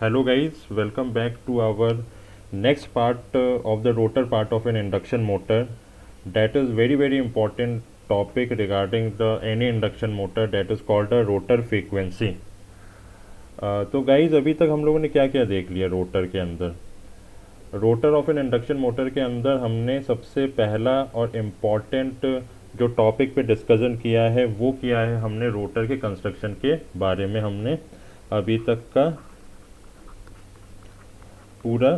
Hello guys, welcome back to our next part of the rotor part of an induction motor. That is very important topic regarding the any induction motor, that is called a rotor frequency. तो guys अभी तक हम लोगों ने क्या क्या देख लिया रोटर के अंदर। Rotor of N induction motor के अंदर हमने सबसे पहला और इम्पॉर्टेंट जो टॉपिक पे डिस्कशन किया है वो किया है हमने रोटर के कंस्ट्रक्शन के बारे में। हमने अभी तक का पूरा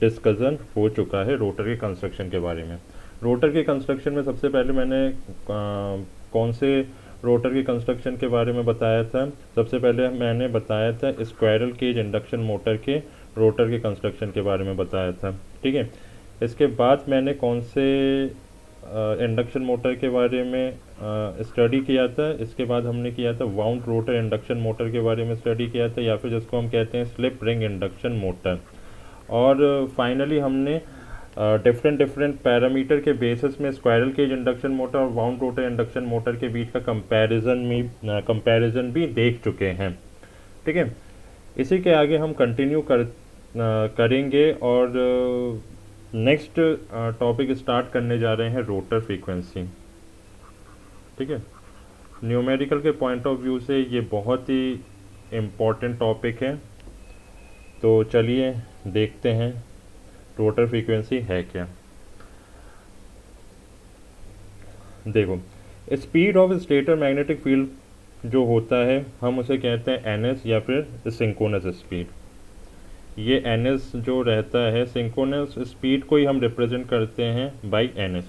डिस्कशन हो चुका है रोटर के कंस्ट्रक्शन के बारे में। रोटर के कंस्ट्रक्शन में सबसे पहले मैंने कौन से रोटर के कंस्ट्रक्शन के बारे में बताया था। सबसे पहले मैंने बताया था स्क्वायरल केज इंडक्शन मोटर के रोटर के कंस्ट्रक्शन के बारे में बताया था, ठीक है। इसके बाद मैंने कौन से इंडक्शन मोटर के बारे में स्टडी किया था। इसके बाद हमने किया था वाउंड रोटर इंडक्शन मोटर के बारे में स्टडी किया था, या फिर जिसको हम कहते हैं स्लिप रिंग इंडक्शन मोटर। और फाइनली हमने डिफरेंट पैरामीटर के बेसिस में स्क्वायरल केज इंडक्शन मोटर और वाउंड रोटर इंडक्शन मोटर के बीच का कंपैरिजन भी देख चुके हैं, ठीक है। इसी के आगे हम कंटिन्यू करेंगे और नेक्स्ट टॉपिक स्टार्ट करने जा रहे हैं रोटर फ्रीक्वेंसी, ठीक है। न्यूमेरिकल के पॉइंट ऑफ व्यू से ये बहुत ही इम्पोर्टेंट टॉपिक है। तो चलिए देखते हैं रोटर फ्रीक्वेंसी है क्या। देखो, speed of stator magnetic field जो होता है हम उसे कहते हैं एनएस या फिर सिंक्रोनस स्पीड। ये एनएस जो रहता है, सिंक्रोनस स्पीड को ही हम रिप्रेजेंट करते हैं बाई एनएस।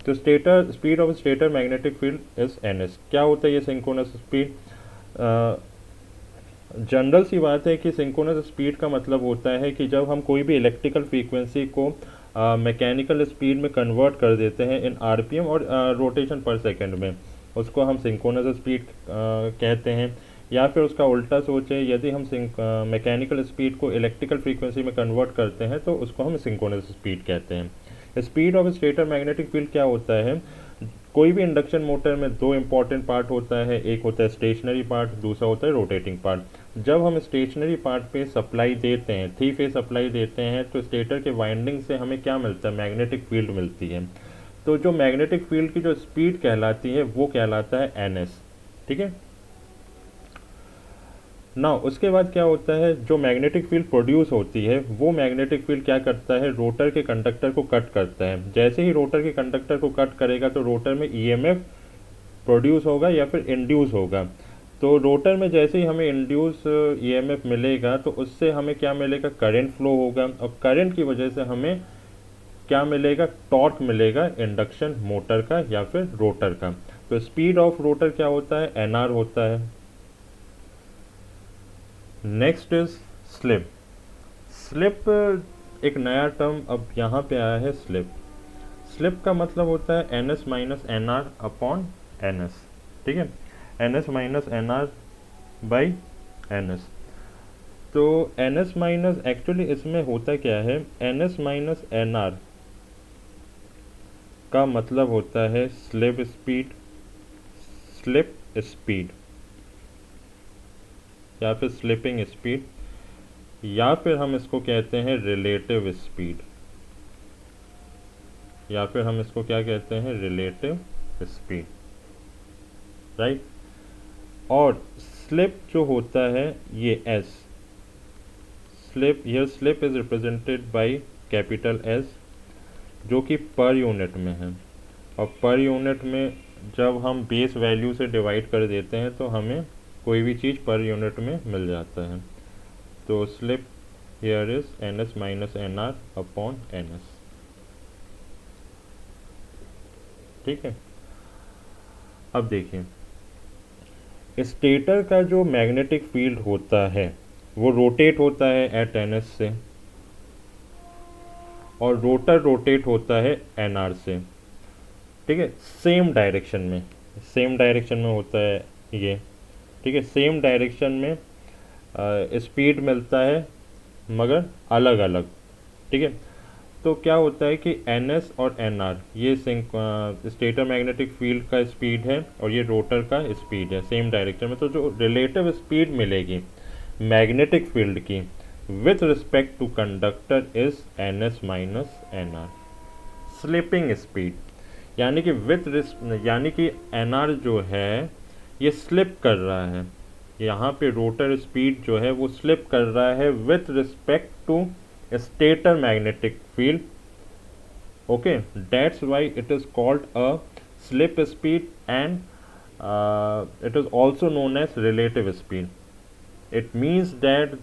तो speed of stator magnetic field is NS. क्या होता है ये सिंक्रोनस स्पीड? जनरल सी बात है कि सिंक्रोनस स्पीड का मतलब होता है कि जब हम कोई भी इलेक्ट्रिकल फ्रीक्वेंसी को मैकेनिकल स्पीड में कन्वर्ट कर देते हैं इन आरपीएम और रोटेशन पर सेकंड में, उसको हम सिंक्रोनस स्पीड कहते हैं। या फिर उसका उल्टा सोचें, यदि हम मैकेनिकल स्पीड को इलेक्ट्रिकल फ्रीक्वेंसी में कन्वर्ट करते हैं तो उसको हम सिंक्रोनस स्पीड कहते हैं। Speed of stator magnetic field क्या होता है? कोई भी इंडक्शन मोटर में दो इंपॉर्टेंट पार्ट होता है, एक होता है स्टेशनरी पार्ट, दूसरा होता है रोटेटिंग पार्ट। जब हम स्टेशनरी पार्ट पे सप्लाई देते हैं, 3 फेज सप्लाई देते हैं, तो स्टेटर के वाइंडिंग से हमें क्या मिलता है? मैग्नेटिक फील्ड मिलती है। तो जो मैग्नेटिक फील्ड की जो स्पीड कहलाती है वो कहलाता है एनएस, ठीक है ना। उसके बाद क्या होता है, जो मैग्नेटिक फील्ड प्रोड्यूस होती है वो मैग्नेटिक फील्ड क्या करता है? रोटर के कंडक्टर को कट करता है। जैसे ही रोटर के कंडक्टर को कट करेगा तो रोटर में ईएमएफ प्रोड्यूस होगा या फिर इंड्यूस होगा। तो रोटर में जैसे ही हमें इंड्यूस ईएमएफ मिलेगा तो उससे हमें क्या मिलेगा? करंट फ्लो होगा, और करंट की वजह से हमें क्या मिलेगा? टॉर्क मिलेगा इंडक्शन मोटर का या फिर रोटर का। तो स्पीड ऑफ रोटर क्या होता है? एनआर होता है। Next is slip. स्लिप एक नया टर्म अब यहाँ पे आया है, स्लिप। स्लिप का मतलब होता है N S minus N R upon N S, ठीक है। N S minus N R by N S. तो एन एस माइनस, एक्चुअली इसमें होता क्या है, N S minus N R का मतलब होता है स्लिप स्पीड, स्लिप स्पीड या फिर स्लिपिंग स्पीड, या फिर हम इसको कहते हैं रिलेटिव स्पीड, या फिर हम इसको क्या कहते हैं? Relative speed, right. और स्लिप जो होता है ये एस, स्लिप, यह slip is represented by capital S, जो कि पर यूनिट में है। और पर यूनिट में जब हम बेस वैल्यू से डिवाइड कर देते हैं तो हमें कोई भी चीज़ पर यूनिट में मिल जाता है। तो slip here is N S minus N R upon N S, ठीक है। अब देखिए, स्टेटर का जो मैग्नेटिक फील्ड होता है वो रोटेट होता है एट एन एस से, और रोटर रोटेट होता है एन आर से, ठीक है। सेम डायरेक्शन में होता है ये, ठीक है। सेम डायरेक्शन में स्पीड मिलता है मगर अलग अलग, ठीक है। तो क्या होता है कि एन एस और एन आर ये स्टेटर मैग्नेटिक फील्ड का स्पीड है और ये रोटर का स्पीड है सेम डायरेक्शन में। तो जो रिलेटिव स्पीड मिलेगी मैग्नेटिक फील्ड की with respect to conductor is ns minus nr। Slipping speed यानी कि यानी कि nr जो है ये स्लिप कर रहा है, यहाँ पे रोटर स्पीड जो है वो स्लिप कर रहा है with respect to stator magnetic field. Okay, that's why it is called a slip speed and it is also known as relative speed. It means that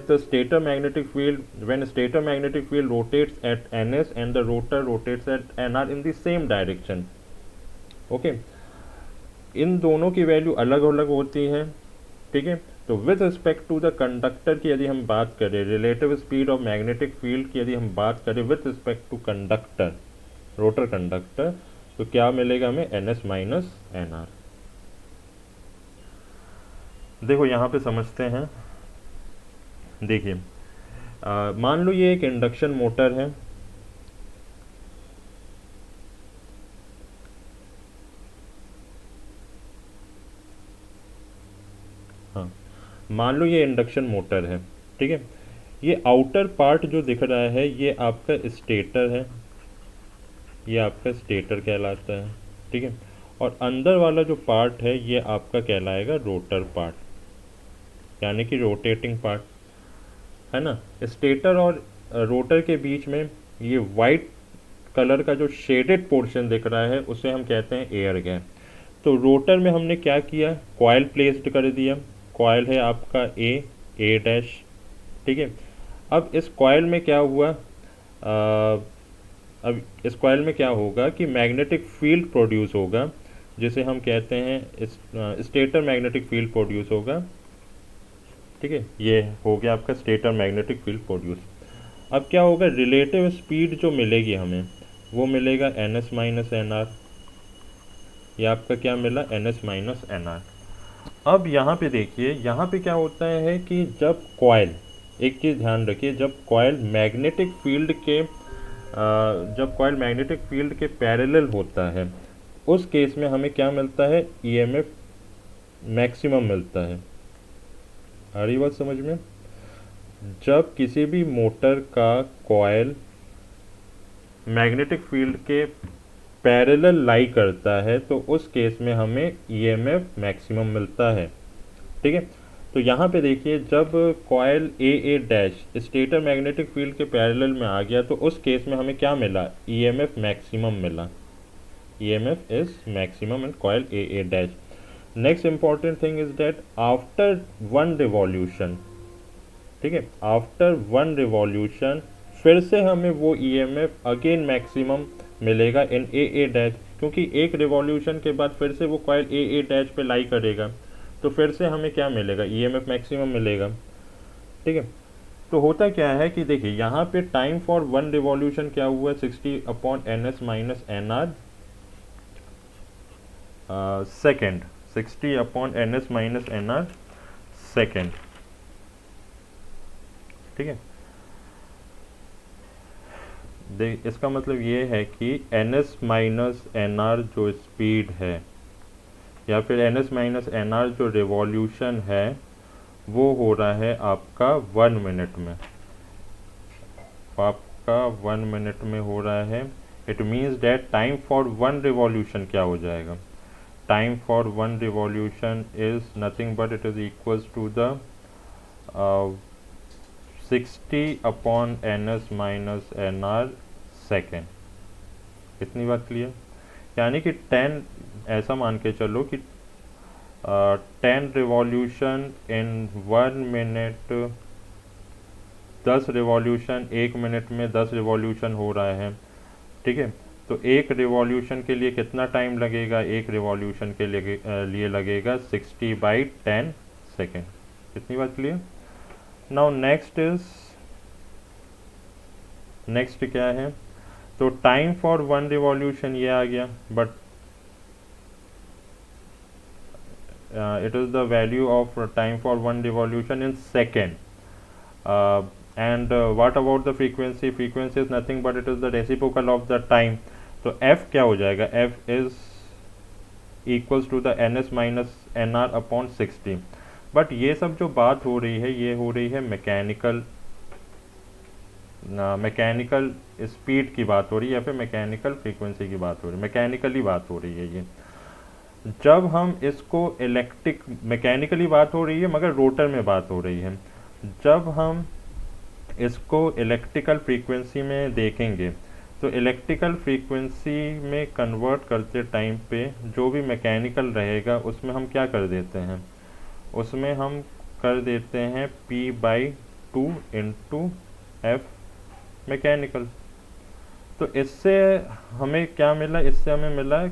the stator magnetic field, when stator magnetic field rotates at ns and the rotor rotates at nr in the same direction, okay, इन दोनों की value अलग अलग होती है, ठीक है। तो with respect to the conductor की यदि हम बात करें, relative speed of magnetic field की यदि हम बात करें with respect to conductor, rotor conductor, तो क्या मिलेगा हमें ns माइनस nr। देखो यहाँ पे समझते हैं, देखिए मान लो ये एक इंडक्शन मोटर है, हाँ मान लो ये इंडक्शन मोटर है, ठीक है। ये आउटर पार्ट जो दिख रहा है ये आपका स्टेटर है, ये आपका स्टेटर कहलाता है, ठीक है। और अंदर वाला जो पार्ट है ये आपका कहलाएगा रोटर पार्ट, यानी कि रोटेटिंग पार्ट, है ना। स्टेटर और रोटर के बीच में ये वाइट कलर का जो शेडेड पोर्शन दिख रहा है उसे हम कहते हैं एयर गैप। तो रोटर में हमने क्या किया, कॉइल प्लेस्ड कर दिया, कॉइल है आपका ए डैश, ठीक है। अब इस कॉइल में क्या हुआ, अब इस कॉइल में क्या होगा कि मैग्नेटिक फील्ड प्रोड्यूस होगा, जिसे हम कहते हैं स्टेटर मैग्नेटिक फील्ड प्रोड्यूस होगा, ठीक है। ये हो गया आपका स्टेटर मैग्नेटिक फील्ड प्रोड्यूस। अब क्या होगा, रिलेटिव स्पीड जो मिलेगी हमें वो मिलेगा ns माइनस nr, ये आपका क्या मिला ns माइनस nr। अब यहाँ पे देखिए, यहाँ पे क्या होता है कि जब कॉइल, एक चीज़ ध्यान रखिए, जब कॉइल मैग्नेटिक फील्ड के पैरेलल होता है उस केस में हमें क्या मिलता है, ईएमएफ मैक्सिमम मिलता है। आ रही बात समझ में? जब किसी भी मोटर का कॉइल मैग्नेटिक फील्ड के पैरेलल लाई करता है तो उस केस में हमें ईएमएफ मैक्सिमम मिलता है, ठीक है। तो यहाँ पे देखिए, जब कॉइल ए डैश स्टेटर मैग्नेटिक फील्ड के पैरेलल में आ गया तो उस केस में हमें क्या मिला, ईएमएफ मैक्सिमम मिला, EMF is maximum in coil A dash. Next important thing is that after one revolution, ठीक है, आफ्टर वन रिवॉल्यूशन फिर से हमें वो ईएमएफ अगेन मैक्सिमम मिलेगा इन ए डैश, क्योंकि एक रिवॉल्यूशन के बाद फिर से वो कॉइल ए डैश पे लाई करेगा तो फिर से हमें क्या मिलेगा, ईएमएफ मैक्सिमम मिलेगा, ठीक है। तो होता क्या है कि देखिए यहाँ पे टाइम फॉर वन रिवॉल्यूशन क्या हुआ, 60/ns minus nr second, 60/ns minus nr second, ठीक है। देख, इसका मतलब ये है कि ns माइनस nr जो स्पीड है या फिर ns माइनस nr जो रिवॉल्यूशन है वो हो रहा है आपका 1 मिनट में, आपका 1 मिनट में हो रहा है। It means that time for one revolution क्या हो जाएगा, time for one revolution is nothing but it is equals to the 60/ns minus nr second. इतनी बात क्लियर? यानी कि 10, ऐसा मान के चलो कि 10 revolution in 1 minute, 10 revolution 1 minute में 10 रिवॉल्यूशन हो रहा है, ठीक है। तो एक रिवॉल्यूशन के लिए कितना टाइम लगेगा, एक रिवॉल्यूशन के लिए लगेगा 60/10 सेकेंड। इतनी बात क्लियर? नाउ नेक्स्ट क्या है, तो टाइम फॉर वन रिवॉल्यूशन ये आ गया, but it is the value of time for one revolution in second, and what about the frequency is nothing but it is the reciprocal of the time। तो f क्या हो जाएगा, f is equals to the N S minus N R upon 60। But ये सब जो बात हो रही है ये हो रही है मैकेनिकल स्पीड की बात हो रही है या फिर मैकेनिकल फ्रीक्वेंसी की बात हो रही है, मैकेनिकली बात हो रही है ये। जब हम इसको इलेक्ट्रिक मैकेनिकली बात हो रही है मगर रोटर में बात हो रही है, जब हम इसको इलेक्ट्रिकल फ्रीक्वेंसी में देखेंगे तो इलेक्ट्रिकल फ्रीक्वेंसी में कन्वर्ट करते टाइम पे जो भी मैकेनिकल रहेगा उसमें हम क्या कर देते हैं, उसमें हम कर देते हैं P/2 इंटू एफ मैकेनिकल। तो इससे हमें क्या मिला, इससे हमें मिला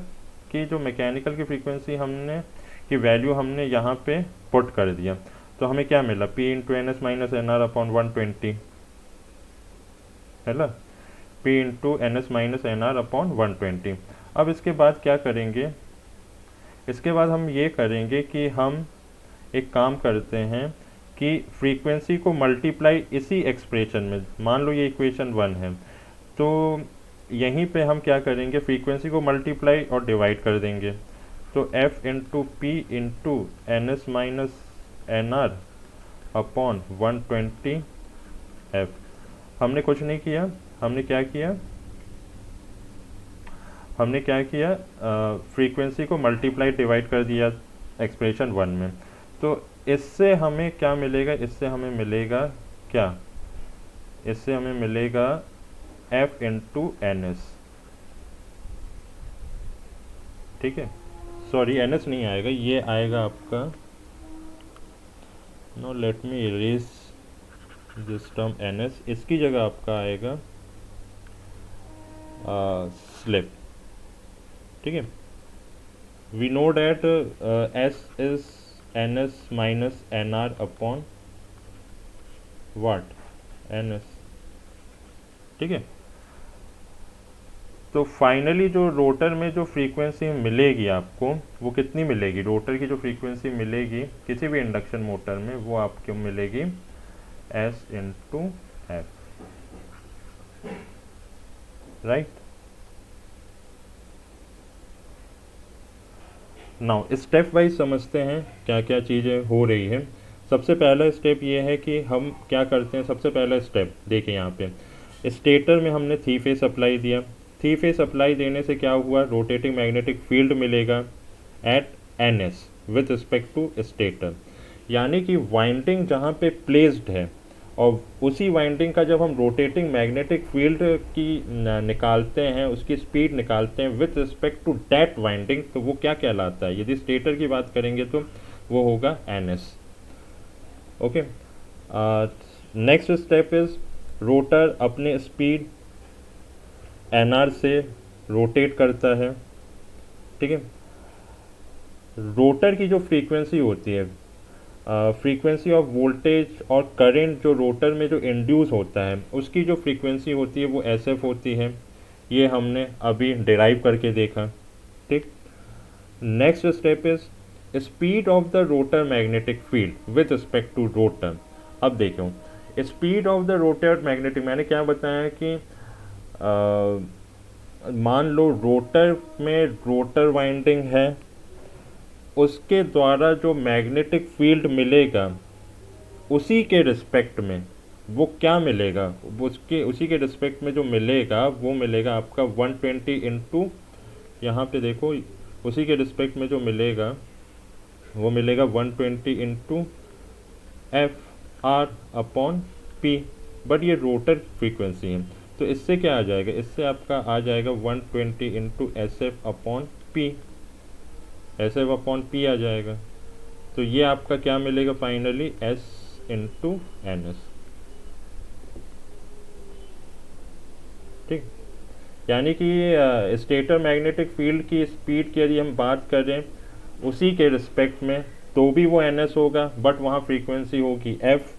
कि जो मैकेनिकल की फ्रीक्वेंसी हमने की वैल्यू हमने यहाँ पे पुट कर दिया, तो हमें क्या मिला P into N S minus N R upon 120 है ना, P into N S minus N R upon 120। अब इसके बाद क्या करेंगे, इसके बाद हम ये करेंगे कि हम एक काम करते हैं कि फ्रीक्वेंसी को मल्टीप्लाई इसी एक्सप्रेशन में, मान लो ये इक्वेशन 1 है, तो यहीं पे हम क्या करेंगे, फ्रीक्वेंसी को मल्टीप्लाई और डिवाइड कर देंगे। तो f into P into N S minus N R upon 120 f। हमने कुछ नहीं किया, हमने क्या किया, हमने क्या किया, फ्रीक्वेंसी को मल्टीप्लाई डिवाइड कर दिया एक्सप्रेशन 1 में। तो इससे हमें क्या मिलेगा, इससे हमें मिलेगा क्या, इससे हमें मिलेगा f इंटू एन एस, ठीक है, सॉरी एन एस नहीं आएगा, ये आएगा आपका, no let me erase this term N S, इसकी जगह आपका आएगा स्लिप, ठीक है। We know that S is N S minus N R upon what N S, ठीक है। तो फाइनली जो रोटर में जो फ्रीक्वेंसी मिलेगी आपको वो कितनी मिलेगी, रोटर की जो फ्रीक्वेंसी मिलेगी किसी भी इंडक्शन मोटर में वो आपको मिलेगी S into F, right. Now step wise समझते हैं क्या क्या चीज़ें हो रही है। सबसे पहला स्टेप ये है कि हम क्या करते हैं, सबसे पहला स्टेप देखिए यहाँ पे स्टेटर में हमने 3 फेज सप्लाई दिया, 3 फेज सप्लाई देने से क्या हुआ, रोटेटिंग मैग्नेटिक फील्ड मिलेगा at N S with respect to stator, यानी कि वाइंडिंग जहाँ पे प्लेस्ड है और उसी वाइंडिंग का जब हम रोटेटिंग मैग्नेटिक फील्ड की निकालते हैं, उसकी स्पीड निकालते हैं with respect to that winding, तो वो क्या कहलाता है, यदि स्टेटर की बात करेंगे तो वो होगा N S, okay. Next step is rotor अपने स्पीड एन आर से रोटेट करता है, ठीक है। रोटर की जो फ्रीक्वेंसी होती है, फ्रीक्वेंसी ऑफ वोल्टेज और करंट जो रोटर में जो इंड्यूस होता है उसकी जो फ्रीक्वेंसी होती है वो एस एफ होती है, ये हमने अभी डिराइव करके देखा, ठीक। Next step is speed of the rotor magnetic field with respect to rotor. अब देखो speed of the rotor magnetic, मैंने क्या बताया कि मान लो रोटर में रोटर वाइंडिंग है, उसके द्वारा जो मैग्नेटिक फील्ड मिलेगा उसी के रिस्पेक्ट में वो क्या मिलेगा, उसके उसी के रिस्पेक्ट में जो मिलेगा वो मिलेगा आपका 120 इंटू, यहाँ पे देखो उसी के रिस्पेक्ट में जो मिलेगा वो मिलेगा 120 into F R upon P, but ये रोटर फ्रीक्वेंसी है तो इससे क्या आ जाएगा, इससे आपका आ जाएगा 120 into S F upon P, S F upon P आ जाएगा। तो ये आपका क्या मिलेगा finally, S into N S, ठीक। यानी कि स्टेटर मैग्नेटिक फील्ड की स्पीड की यदि हम बात करें उसी के रिस्पेक्ट में तो भी वो एन एस होगा, बट वहाँ फ्रीक्वेंसी होगी एफ,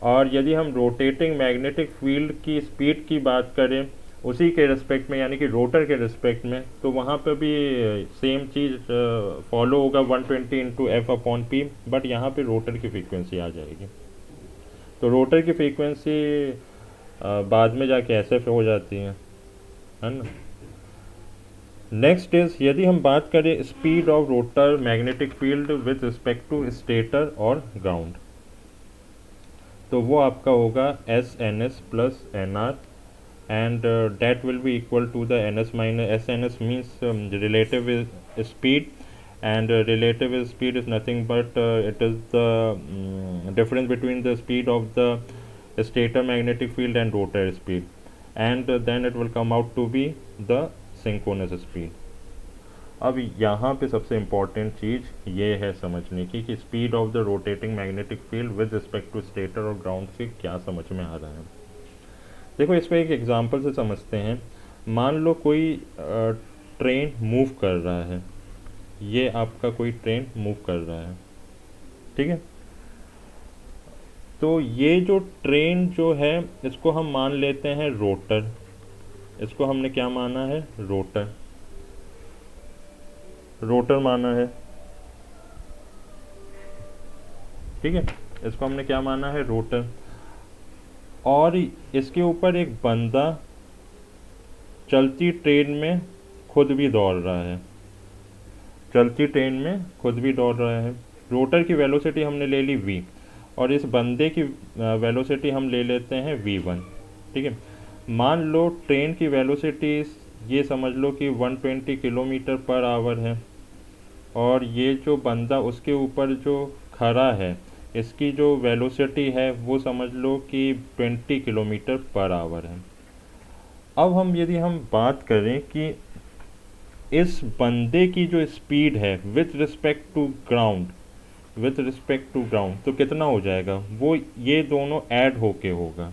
और यदि हम रोटेटिंग मैग्नेटिक फील्ड की स्पीड की बात करें उसी के रिस्पेक्ट में यानी कि रोटर के रिस्पेक्ट में, तो वहाँ पर भी सेम चीज़ फॉलो होगा 120 into F upon P, but यहाँ पे रोटर की फ्रीक्वेंसी आ जाएगी। तो रोटर की फ्रीक्वेंसी बाद में जाके एस एफ हो जाती है ना। नेक्स्ट इज, यदि हम बात करें speed of rotor magnetic field with respect to stator और ग्राउंड, तो वो आपका होगा S N S plus N R, and that will be equal to the ns minus sns means relative speed, and relative speed is nothing but it is the difference between the speed of the stator magnetic field and rotor speed, and then it will come out to be the synchronous speed. अब यहाँ पे सबसे important चीज़ ये है समझने की कि speed of the rotating magnetic field with respect to stator और ग्राउंड से क्या समझ में आ रहा है। देखो इस पर एक एग्जांपल से समझते हैं। मान लो कोई ट्रेन मूव कर रहा है, ये आपका कोई ट्रेन मूव कर रहा है, ठीक है। तो ये जो ट्रेन जो है इसको हम मान लेते हैं रोटर, इसको हमने क्या माना है, रोटर, रोटर माना है, ठीक है। इसको हमने क्या माना है, रोटर। और इसके ऊपर एक बंदा चलती ट्रेन में खुद भी दौड़ रहा है, चलती ट्रेन में खुद भी दौड़ रहा है। रोटर की वेलोसिटी हमने ले ली v, और इस बंदे की वेलोसिटी हम ले लेते हैं v1, ठीक है। मान लो ट्रेन की वेलोसिटी ये समझ लो कि 120 किलोमीटर पर आवर है, और ये जो बंदा उसके ऊपर जो खड़ा है इसकी जो वेलोसिटी है वो समझ लो कि 20 किलोमीटर पर आवर है। अब यदि हम बात करें कि इस बंदे की जो स्पीड है with respect to ground, with respect to ground, तो कितना हो जाएगा, वो ये दोनों ऐड होके होगा,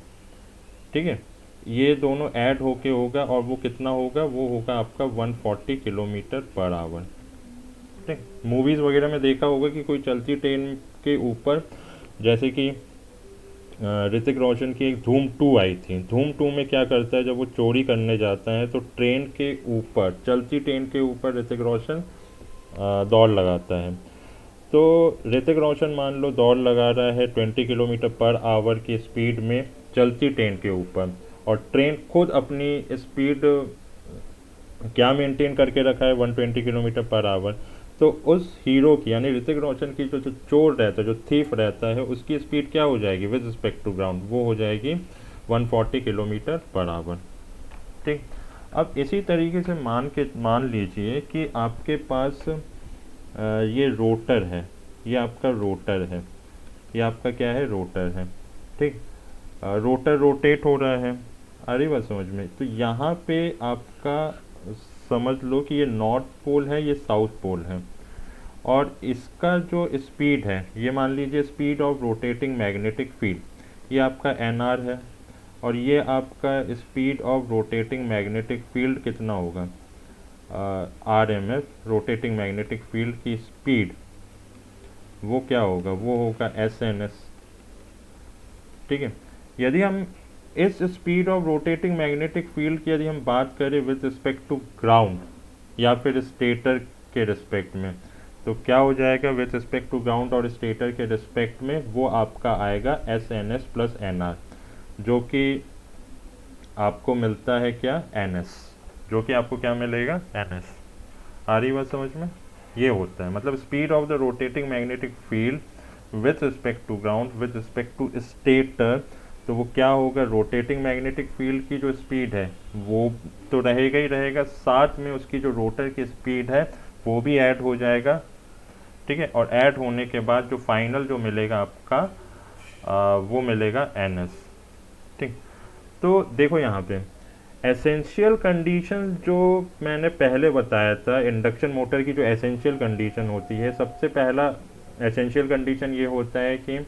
ठीक है। ये दोनों ऐड होके होगा और वो कितना होगा, वो होगा आपका 140 किलोमीटर पर आवर, ठीक। मूवीज़ वगैरह में देखा होगा कि कोई चलती ट्रेन के ऊपर, जैसे कि ऋतिक रोशन की एक धूम 2 आई थी। धूम 2 में क्या करता है, जब वो चोरी करने जाता है तो ट्रेन के ऊपर, चलती ट्रेन के ऊपर ऋतिक रोशन दौड़ लगाता है। तो ऋतिक रोशन मान लो दौड़ लगा रहा है 20 किलोमीटर पर आवर की स्पीड में चलती ट्रेन के ऊपर, और ट्रेन खुद अपनी स्पीड क्या मेंटेन करके रखा है, 120 किलोमीटर पर आवर। तो उस हीरो की यानी ऋतिक रोशन की जो चोर रहता है, जो थीफ रहता है, उसकी स्पीड क्या हो जाएगी विद रिस्पेक्ट टू ग्राउंड, वो हो जाएगी 140 किलोमीटर पर आवर, ठीक। अब इसी तरीके से मान लीजिए कि आपके पास ये रोटर है, ये आपका रोटर है, ये आपका क्या है, रोटर है, ठीक। रोटर रोटेट हो रहा है, आ रही बात समझ में। तो यहाँ पे आपका समझ लो कि ये नॉर्थ पोल है, ये साउथ पोल है, और इसका जो स्पीड है, ये मान लीजिए speed of rotating magnetic field, ये आपका nr है, और ये आपका speed of rotating magnetic field कितना होगा, RMF, रोटेटिंग मैग्नेटिक फील्ड की स्पीड, वो क्या होगा, वो होगा SNS, ठीक है। यदि हम इस speed of rotating magnetic field की यदि हम बात करें विद रिस्पेक्ट टू ग्राउंड या फिर स्टेटर के रिस्पेक्ट में, तो क्या हो जाएगा विद रिस्पेक्ट टू ग्राउंड और स्टेटर के रिस्पेक्ट में, वो आपका आएगा SNS प्लस NR, जो कि आपको मिलता है क्या, NS, जो कि आपको क्या मिलेगा, NS। आ रही बात समझ में। ये होता है मतलब speed of the rotating magnetic field with respect to ground with respect to stator, तो वो क्या होगा, रोटेटिंग मैग्नेटिक फील्ड की जो स्पीड है वो तो रहेगा ही रहेगा, साथ में उसकी जो रोटर की स्पीड है वो भी ऐड हो जाएगा, ठीक है। और ऐड होने के बाद जो फाइनल जो मिलेगा आपका वो मिलेगा NS, ठीक। तो देखो यहाँ पे एसेंशियल कंडीशन जो मैंने पहले बताया था, इंडक्शन मोटर की जो एसेंशियल कंडीशन होती है, सबसे पहला एसेंशियल कंडीशन ये होता है कि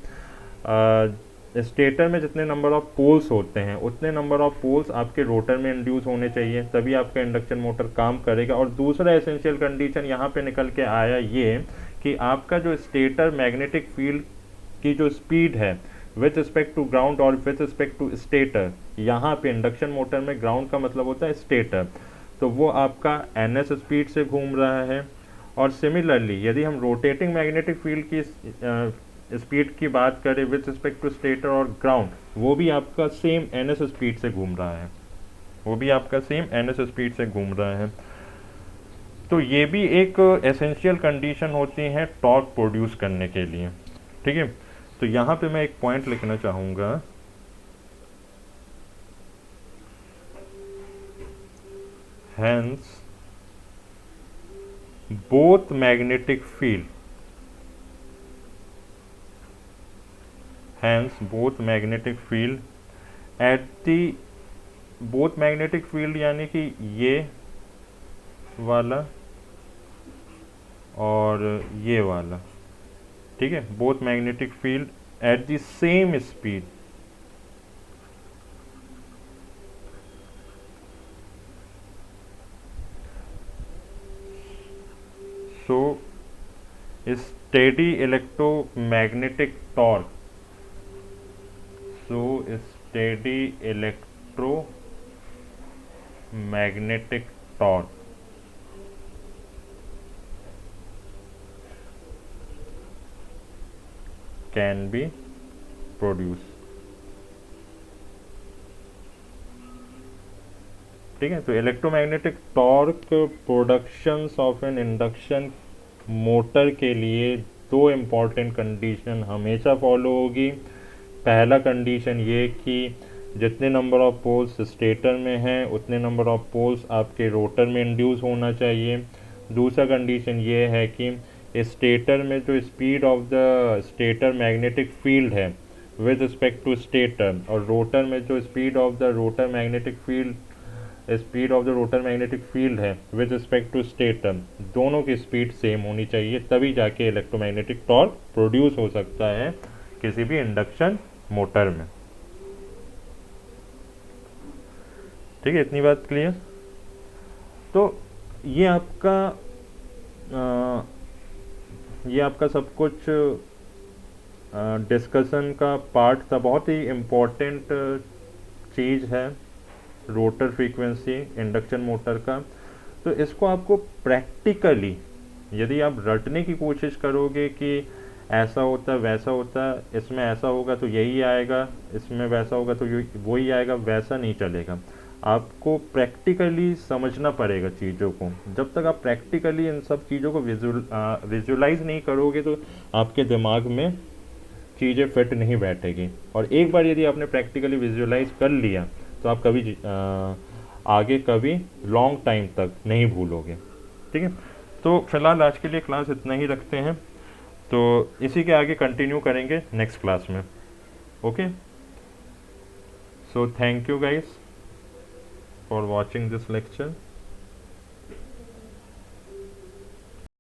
स्टेटर में जितने नंबर ऑफ पोल्स होते हैं उतने नंबर ऑफ पोल्स आपके रोटर में इंड्यूस होने चाहिए, तभी आपका इंडक्शन मोटर काम करेगा। और दूसरा एसेंशियल कंडीशन यहाँ पे निकल के आया ये कि आपका जो स्टेटर मैग्नेटिक फील्ड की जो स्पीड है विथ रिस्पेक्ट टू ग्राउंड और विथ रिस्पेक्ट टू स्टेटर, यहाँ पे इंडक्शन मोटर में ग्राउंड का मतलब होता है स्टेटर, तो वो आपका NS स्पीड से घूम रहा है। और सिमिलरली यदि हम रोटेटिंग मैग्नेटिक फील्ड की स्पीड की बात करें विथ रिस्पेक्ट टू स्टेटर और ग्राउंड, वो भी आपका सेम NS स्पीड से घूम रहा है, वो भी आपका सेम NS स्पीड से घूम रहा है। तो ये भी एक एसेंशियल कंडीशन होती है टॉर्क प्रोड्यूस करने के लिए। ठीक है, तो यहाँ पे मैं एक पॉइंट लिखना चाहूँगा, hence both magnetic field at the both magnetic field यानी कि ये वाला और ये वाला, ठीक है, both magnetic field at the same speed so steady electromagnetic torque can be produced। ठीक है, तो electromagnetic torque productions of N induction motor के लिए दो इम्पॉर्टेंट कंडीशन हमेशा फॉलो होगी। पहला कंडीशन ये कि जितने नंबर ऑफ पोल्स स्टेटर में हैं उतने नंबर ऑफ पोल्स आपके रोटर में इंड्यूस होना चाहिए। दूसरा कंडीशन ये है कि स्टेटर में जो speed of the stator magnetic field है विद रिस्पेक्ट टू स्टेटर, और रोटर में जो speed of the rotor magnetic field है विद रिस्पेक्ट टू स्टेटर, दोनों की स्पीड सेम होनी चाहिए, तभी जाके इलेक्ट्रोमैग्नेटिक टॉर्क प्रोड्यूस हो सकता है किसी भी इंडक्शन मोटर में। ठीक है, इतनी बात क्लियर। तो ये आपका सब कुछ डिस्कशन का पार्ट था। बहुत ही इम्पोर्टेंट चीज़ है रोटर फ्रीक्वेंसी इंडक्शन मोटर का। तो इसको आपको प्रैक्टिकली, यदि आप रटने की कोशिश करोगे कि ऐसा होता वैसा होता, इसमें ऐसा होगा तो यही आएगा, इसमें वैसा होगा तो वही आएगा, वैसा नहीं चलेगा। आपको प्रैक्टिकली समझना पड़ेगा चीज़ों को। जब तक आप प्रैक्टिकली इन सब चीज़ों को विजुलाइज नहीं करोगे तो आपके दिमाग में चीज़ें फिट नहीं बैठेगी। और एक बार यदि आपने प्रैक्टिकली विजुलाइज कर लिया तो आप कभी आगे कभी लॉन्ग टाइम तक नहीं भूलोगे। ठीक है, तो फिलहाल आज के लिए क्लास इतना ही रखते हैं, तो इसी के आगे कंटिन्यू करेंगे नेक्स्ट क्लास में। Okay, so thank you guys for watching this lecture।